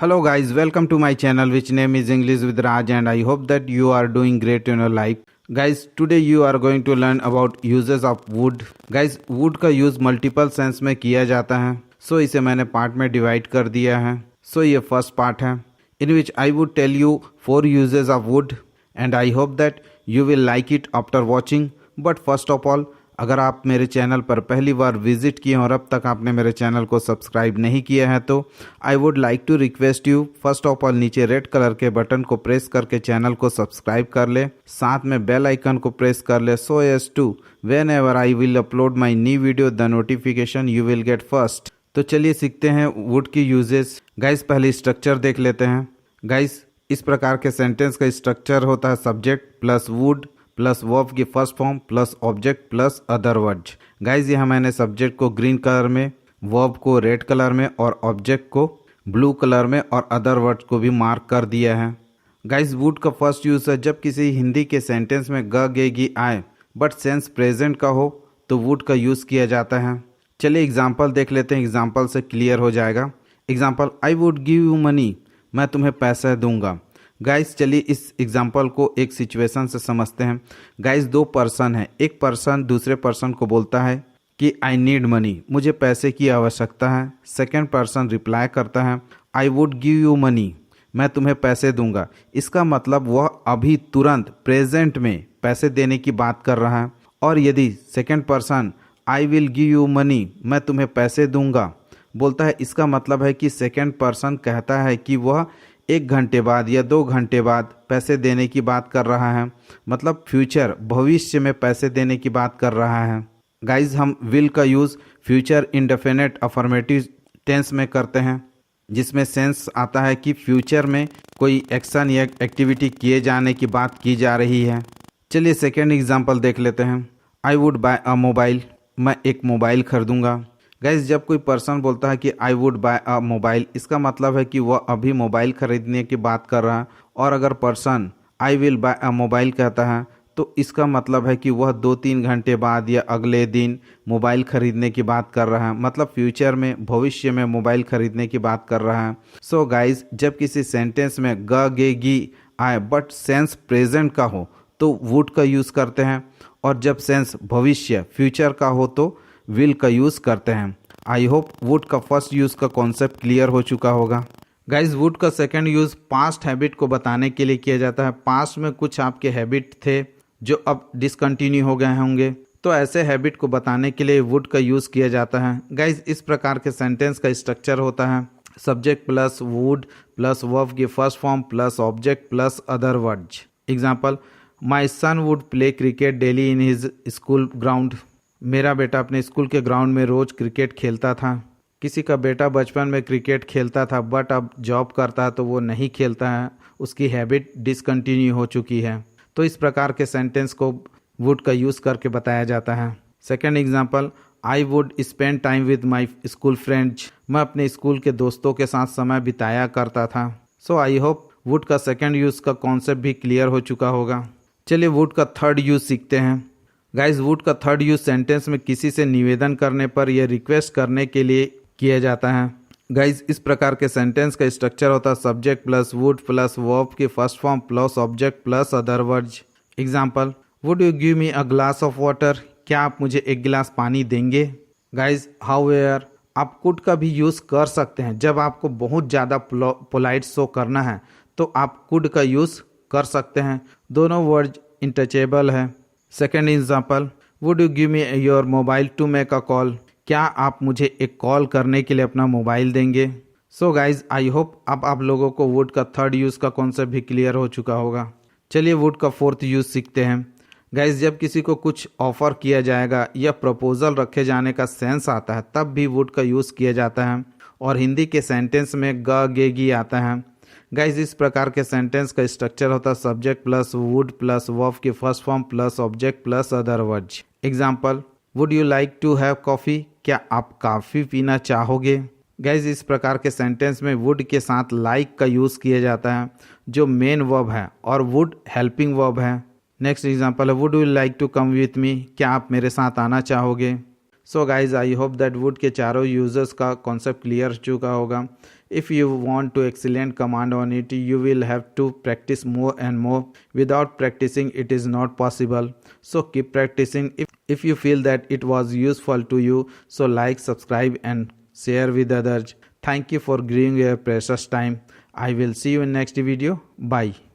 Hello guys, welcome to my channel which name is English with Raj and I hope that you are doing great in your life. Guys, today you are going to learn about uses of wood. Guys, wood का use multiple sense में किया जाता है. सो इसे मैंने part में divide कर दिया है. सो ये फर्स्ट पार्ट है in which I would tell you 4 uses of wood and I hope that you will like it after watching. But first of all, अगर आप मेरे चैनल पर पहली बार विजिट किए और अब तक आपने मेरे चैनल को सब्सक्राइब नहीं किया है तो I would like to request you first of all नीचे रेड कलर के बटन को प्रेस करके चैनल को सब्सक्राइब कर ले, साथ में बेल आइकन को प्रेस कर ले so as to whenever I will upload my new video the notification you will get first. तो चलिए सीखते हैं वुड की यूजेस. गाइस पहले स्ट्रक्चर देख लेते हैं. गाइस इस प्रकार के सेंटेंस का स्ट्रक्चर होता है subject plus would plus verb की first form plus object plus other words. Guys यहाँ मैंने सब्जेक्ट को ग्रीन कलर में, वर्ब को रेड कलर में और ऑब्जेक्ट को ब्लू कलर में और अदर वर्ड्स को भी मार्क कर दिया है. गाइज वुड का फर्स्ट यूज है जब किसी हिंदी के सेंटेंस में ग गे गी आए बट सेंस प्रेजेंट का हो तो वुड का यूज़ किया जाता है. चलिए एग्जाम्पल देख लेते हैं, एग्जाम्पल से क्लियर हो जाएगा. Example I would give you money, मैं तुम्हें पैसा दूंगा. गाइस चलिए इस एग्जाम्पल को एक सिचुएशन से समझते हैं. गाइस 2 पर्सन है, एक पर्सन दूसरे पर्सन को बोलता है कि आई नीड मनी, मुझे पैसे की आवश्यकता है. सेकंड पर्सन रिप्लाई करता है I would give you money, मैं तुम्हें पैसे दूंगा. इसका मतलब वह अभी तुरंत प्रेजेंट में पैसे देने की बात कर रहा है. और यदि second person I will give you money, मैं तुम्हें पैसे दूंगा बोलता है, इसका मतलब है कि सेकंड पर्सन कहता है कि वह 1 घंटे बाद या 2 घंटे बाद पैसे देने की बात कर रहा है. मतलब फ्यूचर भविष्य में पैसे देने की बात कर रहा है. गाइज हम विल का use future indefinite affirmative tense में करते हैं जिसमें सेंस आता है कि फ्यूचर में कोई एक्शन या एक्टिविटी किए जाने की बात की जा रही है. चलिए सेकेंड एग्जाम्पल देख लेते हैं. I would buy a mobile, मैं एक मोबाइल खरीदूंगा. गाइज जब कोई पर्सन बोलता है कि I would buy a mobile, इसका मतलब है कि वह अभी मोबाइल खरीदने की बात कर रहा है. और अगर person I will buy a mobile कहता है तो इसका मतलब है कि वह 2-3 घंटे बाद या अगले दिन मोबाइल खरीदने की बात कर रहा है. मतलब फ्यूचर में भविष्य में मोबाइल खरीदने की बात कर रहा है. सो गाइज जब किसी सेंटेंस में ग गे गी आए बट सेंस प्रेजेंट का हो तो वुड का यूज़ करते हैं और जब सेंस भविष्य फ्यूचर का हो तो विल का यूज़ करते हैं. आई होप वुड का फर्स्ट यूज़ का कॉन्सेप्ट क्लियर हो चुका होगा. गाइज वुड का सेकंड यूज़ पास्ट हैबिट को बताने के लिए किया जाता है. पास्ट में कुछ आपके हैबिट थे जो अब डिसकंटिन्यू हो गए होंगे तो ऐसे हैबिट को बताने के लिए वुड का यूज़ किया जाता है. गाइज इस प्रकार के सेंटेंस का स्ट्रक्चर होता है subject plus would plus verb की first form plus object plus other words. Example my son would play cricket daily in his school ground, मेरा बेटा अपने स्कूल के ग्राउंड में रोज़ क्रिकेट खेलता था. किसी का बेटा बचपन में क्रिकेट खेलता था बट अब जॉब करता है तो वो नहीं खेलता है, उसकी हैबिट डिसकंटिन्यू हो चुकी है. तो इस प्रकार के सेंटेंस को वुड का यूज़ करके बताया जाता है. Second example I would spend time with my school friends, मैं अपने स्कूल के दोस्तों के साथ समय बिताया करता था. सो आई होप वुड का सेकेंड यूज़ का कॉन्सेप्ट भी क्लियर हो चुका होगा. चलिए वुड का थर्ड यूज़ सीखते हैं. गाइज वुड का थर्ड यूज सेंटेंस में किसी से निवेदन करने पर यह रिक्वेस्ट करने के लिए किया जाता है. गाइज इस प्रकार के सेंटेंस का स्ट्रक्चर होता है subject plus would plus verb की first form plus object plus other words. Example would you give me a glass of water, क्या आप मुझे 1 गिलास पानी देंगे. गाइज हाउएवर आप कुड का भी यूज़ कर सकते हैं. जब आपको बहुत ज़्यादा पोलाइट शो करना है तो आप कुड का यूज़ कर सकते हैं. दोनों वर्ड इंटचेबल है. Second example would you give me your mobile to make a call, क्या आप मुझे एक कॉल करने के लिए अपना मोबाइल देंगे. सो गाइज आई होप अब आप लोगों को वुड का थर्ड यूज़ का कॉन्सेप्ट भी क्लियर हो चुका होगा. चलिए वुड का फोर्थ यूज़ सीखते हैं. गाइज जब किसी को कुछ ऑफर किया जाएगा या प्रपोजल रखे जाने का सेंस आता है तब भी वुड का यूज़ किया जाता है और हिंदी के सेंटेंस में ग गे गी आता है. गाइज इस प्रकार के सेंटेंस का स्ट्रक्चर होता है subject plus would plus verb की first form plus object plus other words. Example would you like to have coffee, क्या आप कॉफ़ी पीना चाहोगे. गाइज इस प्रकार के सेंटेंस में वुड के साथ लाइक का यूज़ किया जाता है जो मेन वर्ब है और वुड हेल्पिंग वर्ब है. नेक्स्ट एग्जाम्पल है would you like to come with me, क्या आप मेरे साथ आना चाहोगे. So guys I hope that would के चारों यूजर्स का कॉन्सेप्ट क्लियर चुका होगा. If you want to excellent command on it, you will have to practice more and more. Without practicing, it is not possible. So keep practicing. If you feel that it was useful to you, so like, subscribe and share with others. Thank you for giving your precious time. I will see you in next video. Bye.